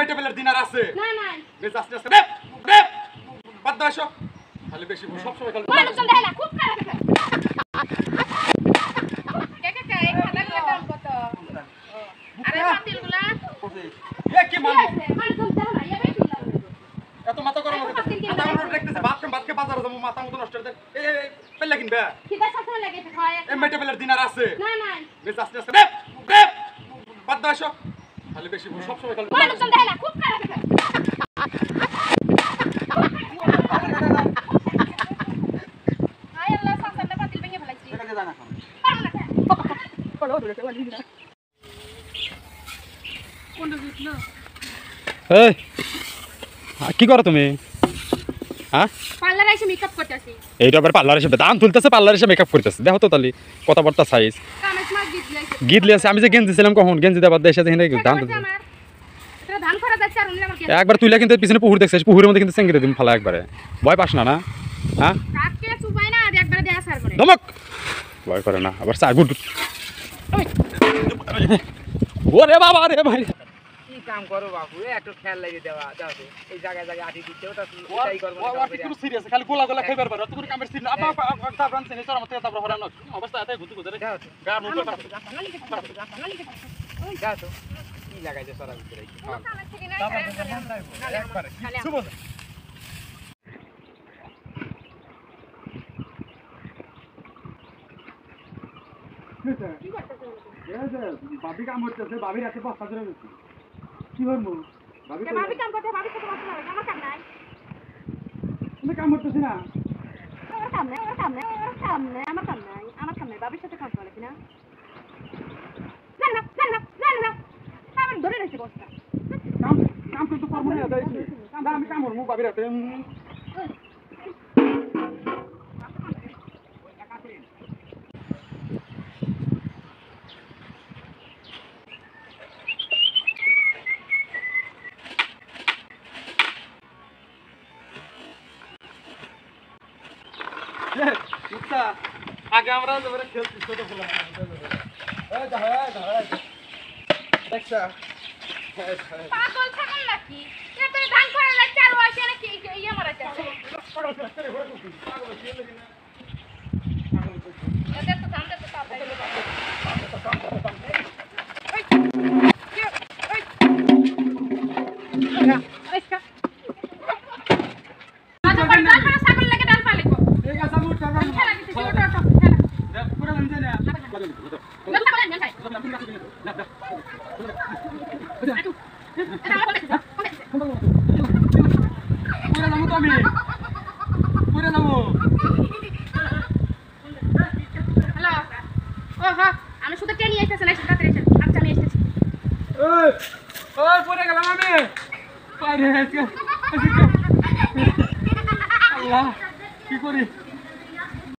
MA টেবিলের দিনার আছে না না বেশ আস্তে আস্তে রেপ রেপ বাদ দাও এসো খালি বেশি সব সময় খালি মানুষজন দেয় না খুব খারাপ আছে কাকা কাই খানাগুলো দাম কত আরে পাতিলগুলা এ কি মারবো মানুষজন দেয় না ইয়া বেশি লাগে এত মাথা গরম হচ্ছে মাথা গরম দেখতেছে বাতকে বাজারে যাবো মাথা মতো নষ্ট হয়ে এই পেলে কিনবে কিটা সাথে লাগে হয় এমএ টেবিলের দিনার আছে না না বেশ আস্তে আস্তে রেপ রেপ বাদ দাও এসো খালি বেশি সব সময় খালি মানুষজন দেয় না খুব খারাপ আছে হাই আল্লাহ সাসাটা পাতিল ভেঙে ফেলাইছি এটা কে জানা এখন এই কি করো তুমি? হ্যাঁ পার্লারে এসে মেকআপ করতেছি এইটা আবার পার্লার এসে দাম তুলতেছে, পার্লার এসে মেকআপ করতেছে। দেখো তো তাহলে কথাবার্তা সাইজ কামের সময় গিয়ে গীত লিয়েছে। আমি যে গেঞ্জি ছিলাম কখন গেঞ্জি দেবার দেশে দাম এটা ধান করা যাচ্ছে আর উনি আমার একবার তুইলা কিন্তু পিছনে পুকুর দেখছিস, পুকুরের মধ্যে কিন্তু চেঙ্গিয়ে দিম ফালা একবারে। ভয় পাস না? না হ্যাঁ কাকে চুবাই না একবারে দেয়া সার করে ধমক ভয় করে না আবার চা গুড ওরে বাবা রে ভাই কি কাম করো বাবু একটু খেয়াল লাগিয়ে দেওয়া দাও তো এই জায়গায় জায়গায় আটি দিতে ওটা এটাই করব না ওর কি সিরিয়াস খালি গোলা গোলা খাইবার পারো তুমি কামের সিন আপা তারপর আনছেন এর মধ্যে তারপর হরান অবস্থা এতই গুতু গুতু রে গা মুখ যাও তো কি লাগাইছে সারা ভিতরে একবারে শুভ কি করতেছ ভাবি কাম করতেছে ভাবির হাতে বস্তা ধরে গেছে কি করবো ভাবি ভাবি কাম করতে ভাবি সাথে কথা বলে আমার কাম নাই তুমি কাম করতেছ না আমার কাম নাই আমার কাম নাই আমার কাম নাই আমার কাম নাই ভাবির সাথে কাম করে কিনা না আমার ধরে রয়েছে বস্তা কাম কাম করতে পারবো না না আমি কাম করবো ভাবির হাতে আগে আমরা খেলছি ছোট খেলা পাগল ছাগল নাকি এত ধান করা লাগছে আর ওই এখানে কি ইয়া মারা যাচ্ছে এত তো ধান তো তাড়াতাড়ি ছাগল লাগে ডাল পালে কো ঠিক আছে আমি উঠতে পারবো খেলা দিতে ছোট ছোট পুরো নিচে না পুরো নামো হ্যালো ও হ্যাঁ আমি শুধু ট্রেনে এসেছি না সেটা ট্রেনে আচ্ছা আমি এসেছি ওই ওই পড়ে গেলাম আমি আরে আল্লাহ কি করি